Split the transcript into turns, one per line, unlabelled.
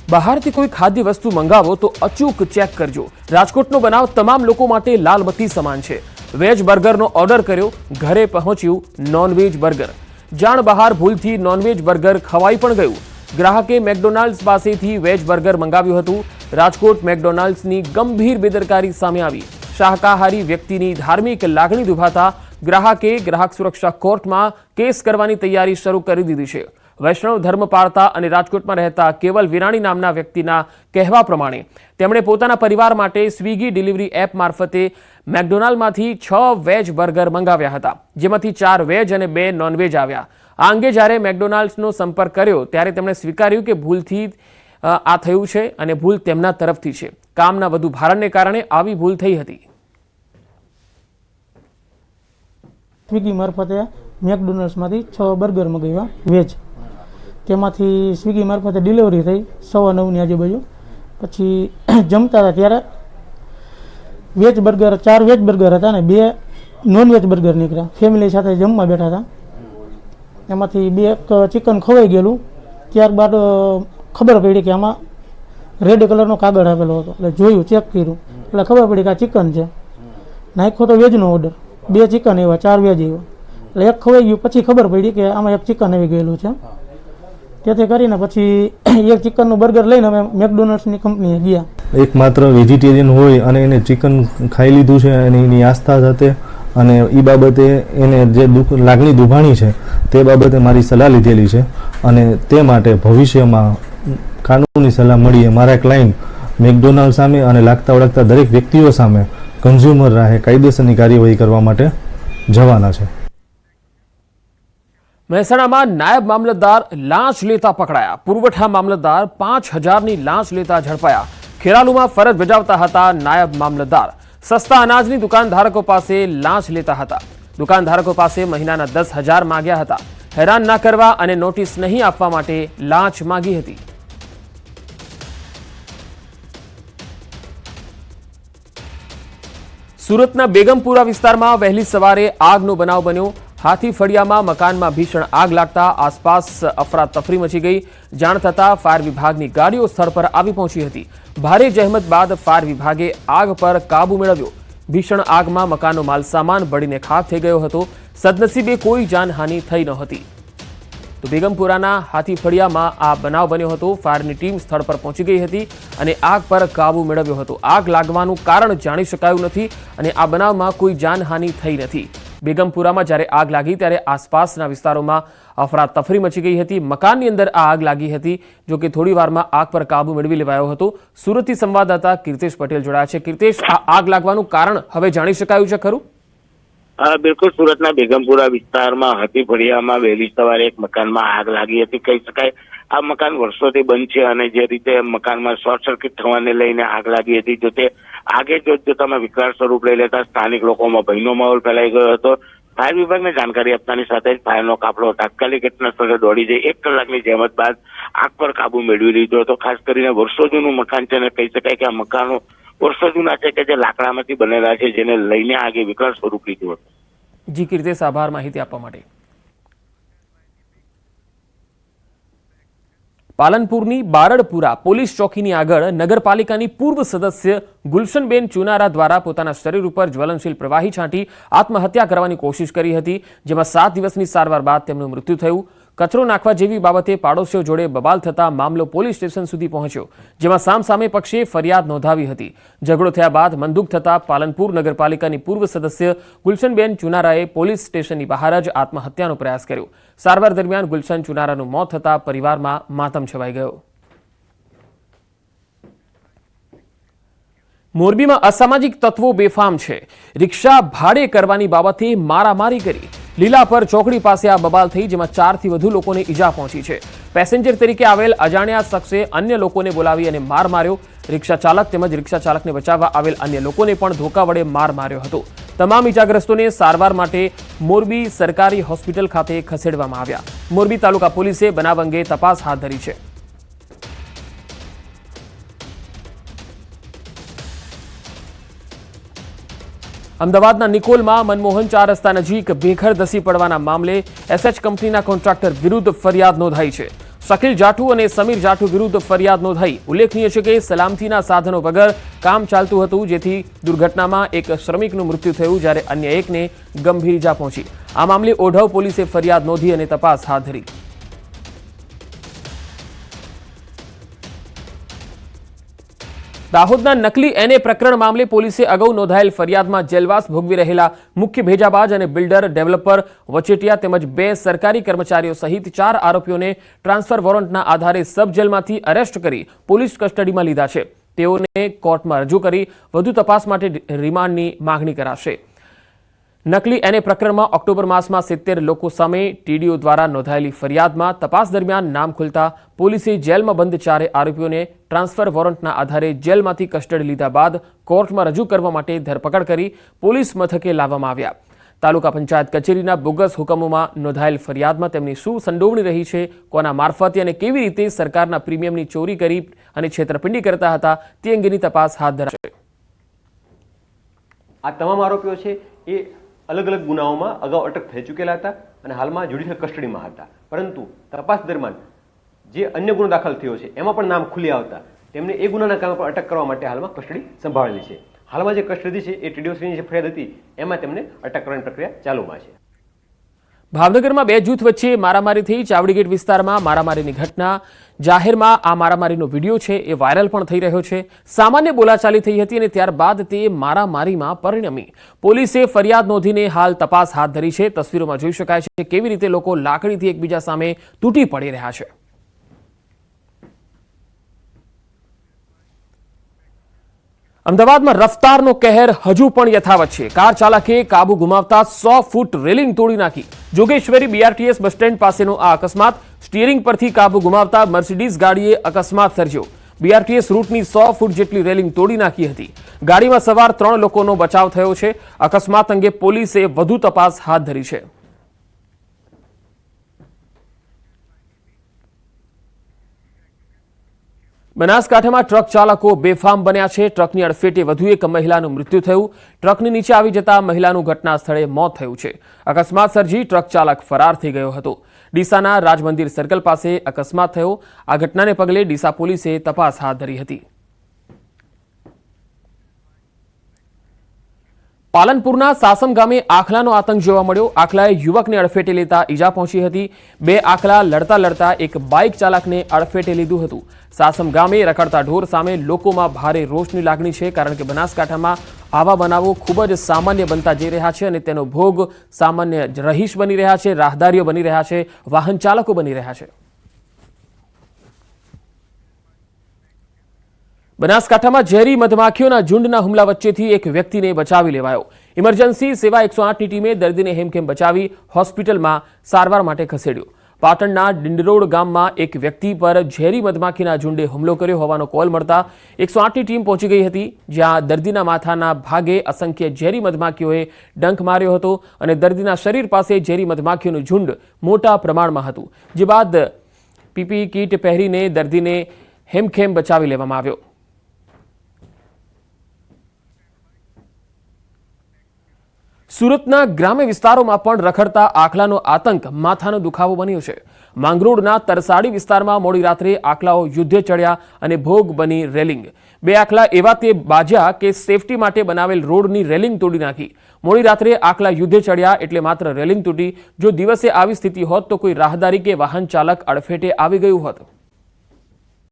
બહારથી કોઈ ખાદ્ય વસ્તુ મંગાવો તો અચૂક ચેક કરજો। રાજકોટનો બનાવ તમામ લોકો માટે લાલબત્તી સમાન છે। વેજ બર્ગરનો ઓર્ડર કર્યો, ઘરે પહોંચ્યું નોનવેજ બર્ગર। જાણ બહાર ભૂલથી નોનવેજ બર્ગર ખવાઈ પણ ગયું। ગ્રાહકે મેકડોનાલ્ડ્સ પાસેથી વેજ બર્ગર મંગાવ્યું હતું। રાજકોટ મેકડોનાલ્ડ્સની ગંભીર બેદરકારી સામે આવી। શાકાહારી વ્યક્તિની ધાર્મિક લાગણી દુભાતા ગ્રાહકે ગ્રાહક સુરક્ષા કોર્ટમાં કેસ કરવાની તૈયારી શરૂ કરી દીધી છે। વૈષ્ણવ ધર્મ પાળતા અને રાજકોટમાં રહેતા કેવલ વિરાણી નામના વ્યક્તિના કહેવા પ્રમાણે તેમણે પોતાના પરિવાર માટે સ્વિગી ડિલિવરી એપ મારફતે મેકડોનાલ્ડમાંથી 6 વેજ બર્ગર મંગાવ્યા હતા, જેમાંથી 4 વેજ અને 2 નોનવેજ આવ્યા। આ અંગે જ્યારે મેકડોનાલ્ડ્સનો સંપર્ક કર્યો ત્યારે તેમણે સ્વીકાર્યું કે ભૂલથી આ થયું છે અને ભૂલ તેમના તરફથી છે। કામના વધુ ભારણને કારણે આવી ભૂલ થઈ હતી।
સ્વિગી મારફતે મેકડોનાલ્ડ્સમાંથી 6 બર્ગર મંગાવ્યા વેજ, તેમાંથી સ્વિગી મારફતે ડિલિવરી થઈ 9:15ની આજુબાજુ। પછી જમતા હતા ત્યારે વેજ બર્ગર 4 વેજ બર્ગર હતા ને 2 નોનવેજ બર્ગર નીકળ્યા। ફેમિલી સાથે જમવા બેઠા હતા, એમાંથી 2 ચિકન ખવાઈ ગયેલું। ત્યારબાદ ખબર પડી કે આમાં રેડ કલરનો કાગળ આપેલો હતો, એટલે જોયું, ચેક કર્યું એટલે ખબર પડી કે આ ચિકન છે। નાખ્યો તો વેજનો ઓર્ડર, 2 ચિકન આવ્યા, 4 વેજ આવ્યા, એટલે એક ખવાઈ ગયું। પછી ખબર પડી કે આમાં એક ચિકન આવી ગયેલું છે। તેથી કરીને પછી એક ચિકનનું બર્ગર લઈને અમે મેકડોનાલ્ડ્સની કંપનીએ ગયા।
એકમાત્ર વેજીટેરિયન હોય અને એને ચિકન ખાઈ લીધું છે અને એની આસ્થા સાથે અને એ બાબતે એને જે લાગણી દુભાણી છે તે બાબતે મારી સલાહ લીધેલી છે અને તે માટે ભવિષ્યમાં કાનૂની સલાહ મળીએ મારા ક્લાયન્ટ મેકડોનાલ્ડ સામે અને લાગતા વળગતા દરેક વ્યક્તિઓ સામે કન્ઝ્યુમર રાહે કાયદેસરની કાર્યવાહી કરવા માટે જવાના છે।
મહેસાણામાં નાયબ મામલતદાર લાંચ લેતા પકડાયા। પુરવઠા મામલતદાર 5000ની લાંચ લેતા ઝડપાયા। ખેરાલુમાં ફરજ બજાવતા હતા નાયબ મામલતદાર। સસ્તા અનાજની દુકાનધારકો પાસે લાંચ લેતા હતા। દુકાનધારકો પાસે મહિનાના 10,000 માંગ્યા હતા। હેરાન ના કરવા અને નોટિસ નહીં આપવા માટે લાંચ માંગી હતી। સુરતના બેગમપુરા વિસ્તારમાં વહેલી સવારે આગનો બનાવ બન્યો। હાથી ફળિયામાં મકાનમાં ભીષણ આગ લાગતા આસપાસ અફરાતફરી મચી ગઈ। જાણ થતાં ફાયર વિભાગની ગાડીઓ સ્થળ પર આવી પહોંચી હતી। ભારે જહેમત બાદ ફાયર વિભાગે આગ પર કાબુ મેળવ્યો। ભીષણ આગમાં મકાનનો માલસામાન બળીને ખાખ થઈ ગયો હતો। સદનસીબે કોઈ જાનહાનિ થઈ નહોતી। તો બેગમપુરાના હાથી ફળિયામાં આ બનાવ બન્યો હતો। ફાયરની ટીમ સ્થળ પર પહોંચી ગઈ હતી અને આગ પર કાબુ મેળવ્યો હતો। આગ લાગવાનું કારણ જાણી શકાયું નથી અને આ બનાવમાં કોઈ જાનહાનિ થઈ નથી। બેગમપુરામાં જ્યારે આગ લાગી ત્યારે આસપાસના વિસ્તારોમાં અફરાતફરી મચી ગઈ હતી। મકાનની અંદર આ આગ લાગી હતી, જો કે થોડી વારમાં આગ પર કાબુ મેળવી લેવાયો હતો। સુરતથી સંવાદદાતા કીર્તેશ પટેલ જોડાયા છે। કીર્તેશ, આ આગ લાગવાનું કારણ હવે જાણી શકાયું છે ખરું?
બિલકુલ, સુરતના બેગમપુરા વિસ્તારમાં હાથી ફળિયામાં વહેલી સવારે એક મકાનમાં આગ લાગી હતી। કહી શકાય આ મકાન વર્ષોથી બંધ છે અને જે રીતે મકાનમાં શોર્ટ સર્કિટ થવાને લઈને આગ લાગી હતી, જો તે આગે જોતામાં વિકરાળ સ્વરૂપ લઈ લેતા સ્થાનિક લોકોમાં ભયનો માહોલ ફેલાઈ ગયો હતો। ફાયર વિભાગને જાણકારી આપતાની સાથે જ ફાયરનો કાફલો તાત્કાલિક ઘટના સ્થળે દોડી જઈ 1 કલાકની જહેમત બાદ આગ પર કાબુ મેળવી લીધો હતો। ખાસ કરીને વર્ષો જૂનું મકાન છે અને કહી શકાય કે આ મકાનો વર્ષો જૂના છે કે જે લાકડામાંથી બનેલા છે, જેને લઈને આગે વિકરાળ સ્વરૂપ લીધું હતું।
જી કીર્તેશ, આભાર માહિતી આપવા માટે। પાલનપુરની બારડપુરા પોલીસ ચોકીની આગળ નગરપાલિકાની પૂર્વ સદસ્ય ગુલશનબેન ચુનારા દ્વારા પોતાના શરીર ઉપર જ્વલનશીલ પ્રવાહી છાંટી આત્મહત્યા કરવાની કોશિશ કરી હતી, જેમાં 7 દિવસની સારવાર બાદ તેમનું મૃત્યુ થયું। કચરો નાખવા જેવી બાબતે પાડોશીઓ જોડે બબાલ થતા મામલો પોલીસ સ્ટેશન સુધી પહોંચ્યો, જેમાં સામસામે પક્ષે ફરિયાદ નોંધાવી હતી। ઝઘડો થયા બાદ મનદુખ થતા પાલનપુર નગરપાલિકાની પૂર્વ સદસ્ય ગુલશનબેન ચુનારાએ પોલીસ સ્ટેશનની બહાર જ આત્મહત્યાનો પ્રયાસ કર્યો। સારવાર દરમિયાન ગુલશન ચુનારાનું મોત થતા પરિવારમાં માતમ છવાઈ ગયો। મોરબીમાં અસામાજિક તત્વો બેફામ છે। રિક્ષા ભાડે કરવાની બાબતે મારામારી કરી। લીલાપર ચોકડી પાસે આ બબાલ થઈ, જેમાં 4થી વધુ લોકોને ઈજા પહોંચી છે। પેસેન્જર તરીકે આવેલ અજાણ્યા શખ્સે અન્ય લોકોને બોલાવી અને માર માર્યો। રિક્ષા ચાલક તેમજ રિક્ષા ચાલકને બચાવવા આવેલ અન્ય લોકોને પણ ધોકા વડે માર માર્યો હતો। તમામ ઈજાગ્રસ્તોને સારવાર માટે મોરબી સરકારી હોસ્પિટલ ખાતે ખસેડવામાં આવ્યા। મોરબી તાલુકા પોલીસે બનાવ અંગે તપાસ હાથ ધરી છે। અમદાવાદના નિકોલમાં મનમોહન 4 રસ્તા નજીક ભેખર ધસી પડવાના મામલે એસએચ કંપનીના કોન્ટ્રાક્ટર વિરુદ્ધ ફરિયાદ નોંધાઈ છે। શકીલ જાઠુ અને સમીર જાઠુ વિરુદ્ધ ફરિયાદ નોંધાઈ. ઉલ્લેખનીય છે કે સલામતીના સાધનો વગર કામ ચાલતું હતું, જેથી દુર્ઘટનામાં એક શ્રમિકનું મૃત્યુ થયું જ્યારે અન્ય એકને ગંભીર ઇજા પહોંચી. આ મામલે ઓઢવ પોલીસે ફરિયાદ નોંધી અને તપાસ હાથ ધરી. દાહોદના નકલી એનએ પ્રકરણ મામલે પોલીસે અગાઉ નોંધાયેલ ફરિયાદમાં જેલવાસ ભોગવી રહેલા મુખ્ય ભેજાબાજ અને બિલ્ડર ડેવલપર વચેટિયા તેમજ 2 સરકારી કર્મચારીઓ સહિત 4 આરોપીઓને ટ્રાન્સફર વોરંટના આધારે સબ જેલમાંથી અરેસ્ટ કરી પોલીસ કસ્ટડીમાં લીધા છે. તેઓને કોર્ટમાં રજૂ કરી વધુ તપાસ માટે રિમાન્ડની માંગણી કરાશે. નકલી એનએ પ્રકરણમાં ઓક્ટોબર માસમાં 70 લોકો સામે ટીડીઓ દ્વારા નોંધાયેલી ફરિયાદમાં તપાસ દરમિયાન નામ ખુલતા પોલીસે જેલમાં બંધ 4 આરોપીઓને ટ્રાન્સફર વોરંટના આધારે જેલમાંથી કસ્ટડી લીધા બાદ કોર્ટમાં રજૂ કરવા માટે ધરપકડ કરી પોલીસ મથકે લાવવામાં આવ્યા. તાલુકા પંચાયત કચેરીના બોગસ હુકમોમાં નોંધાયેલ ફરિયાદમાં તેમની શું સંડોવણી રહી છે, કોના મારફતે અને કેવી રીતે સરકારના પ્રીમિયમની ચોરી કરી અને છેતરપિંડી કરતા હતા તે અંગેની તપાસ હાથ ધરાશે.
આ તમામ આરોપીઓ છે એ અલગ અલગ ગુનાઓમાં અગાઉ અટક થઈ ચૂકેલા હતા અને હાલમાં જ્યુડિશિયલ કસ્ટડીમાં હતા, પરંતુ તપાસ દરમિયાન જે અન્ય ગુનો દાખલ થયો છે એમાં પણ નામ ખુલી આવતા તેમને એ ગુનાના કામે પણ અટક કરવા માટે હાલમાં કસ્ટડી સંભાળેલી છે. હાલમાં જે કસ્ટડી છે એ ટીડીઓશ્રીની જે ફરિયાદ હતી એમાં તેમને અટક કરવાની પ્રક્રિયા ચાલુમાં છે.
ભાવનગરમાં 2 જૂથ વચ્ચે મારામારી થઈ. ચાવડીગેટ વિસ્તારમાં મારામારીની ઘટના. જાહેરમાં આ મારામારીનો વિડીયો છે એ વાયરલ પણ થઈ રહ્યો છે. સામાન્ય બોલાચાલી થઈ હતી અને ત્યારબાદ તે મારામારીમાં પરિણમી. પોલીસે ફરિયાદ નોંધીને હાલ તપાસ હાથ ધરી છે. તસવીરોમાં જોઈ શકાય છે કેવી રીતે લોકો લાકડીથી એકબીજા સામે તૂટી પડી રહ્યા છે. અમદાવાદમાં રફતારનો કહેર હજુ પણ યથાવત છે. કાર ચાલકે કાબુ ગુમાવતા 100 ફૂટ રેલિંગ તોડી નાખી. જોગેશ્વરી બીઆરટીએસ બસ સ્ટેન્ડ પાસેનો આ અકસ્માત. સ્ટીયરિંગ પરથી કાબુ ગુમાવતા મર્સિડીઝ ગાડીએ અકસ્માત સર્જ્યો. બીઆરટીએસ રૂટની 100 ફૂટ જેટલી રેલિંગ તોડી નાખી હતી. ગાડીમાં સવાર 3 લોકોનો બચાવ થયો છે. અકસ્માત અંગે પોલીસે વધુ તપાસ હાથ ધરી છે. બનાસકાંઠામાં ટ્રક ચાલકો બેફામ બન્યા છે. ટ્રકની અડફેટે વધુ એક મહિલાનું મૃત્યુ થયું. ટ્રકની નીચે આવી જતા મહિલાનું ઘટના સ્થળે મોત થયું છે. અકસ્માત સર્જી ટ્રક ચાલક ફરાર થઈ ગયો હતો. ડીસાના રાજમંદિર સર્કલ પાસે અકસ્માત થયો. આ ઘટનાને પગલે ડીસા પોલીસે તપાસ હાથ ધરી હતી. પાલનપુરના સાસમ ગામે આખલાનો આતંક જોવા મળ્યો. આખલાએ યુવકને અડફેટે લેતા ઈજા પહોંચી હતી. 2 આખલા લડતા એક બાઇક ચાલકને અડફેટે લીધું હતું. સાસમ ગામે રખડતા ઢોર સામે લોકોમાં ભારે રોષની લાગણી છે, કારણ કે બનાસકાંઠામાં આવા બનાવો ખૂબ જ સામાન્ય બનતા જઈ રહ્યા છે અને તેનો ભોગ સામાન્ય રહીશ બની રહ્યા છે, રાહદારીઓ બની રહ્યા છે, વાહન ચાલકો બની રહ્યા છે. બનાસકાંઠામાં ઝેરી મધમાખીઓના ઝુંડના હુમલા વચ્ચેથી એક વ્યક્તિને બચાવી લેવાયો. ઇમરજન્સી સેવા 108ની ટીમે દર્દીને હેમખેમ બચાવી હોસ્પિટલમાં સારવાર માટે ખસેડ્યો. પાટણના ડિંડરોડ ગામમાં એક વ્યક્તિ પર ઝેરી મધમાખીના ઝુંડે હુમલો કર્યો હોવાનો કોલ મળતા 108ની ટીમ પહોંચી ગઈ હતી, જ્યાં દર્દીના માથાના ભાગે અસંખ્ય ઝેરી મધમાખીઓએ ડંખ માર્યો હતો અને દર્દીના શરીર પાસે ઝેરી મધમાખીઓનું ઝુંડ મોટા પ્રમાણમાં હતું. જે બાદ પીપીઈ કીટ પહેરીને દર્દીને હેમખેમ બચાવી લેવામાં આવ્યો. સુરતના ગ્રામ્ય વિસ્તારોમાં પણ રખડતા આખલાનો આતંક માથાનો દુખાવો બન્યો છે. માંગરોળના તરસાડી વિસ્તારમાં મોડી રાત્રે આખલાઓ યુદ્ધે ચડ્યા અને ભોગ બની રેલિંગ. 2 આખલા એવા તે બાજ્યા કે સેફટી માટે બનાવેલ રોડની રેલિંગ તોડી નાખી. મોડી રાત્રે આખલા યુદ્ધે ચડ્યા એટલે માત્ર રેલિંગ તૂટી. જો દિવસે આવી સ્થિતિ હોત તો કોઈ રાહદારી કે વાહન ચાલક અડફેટે આવી ગયું હોત.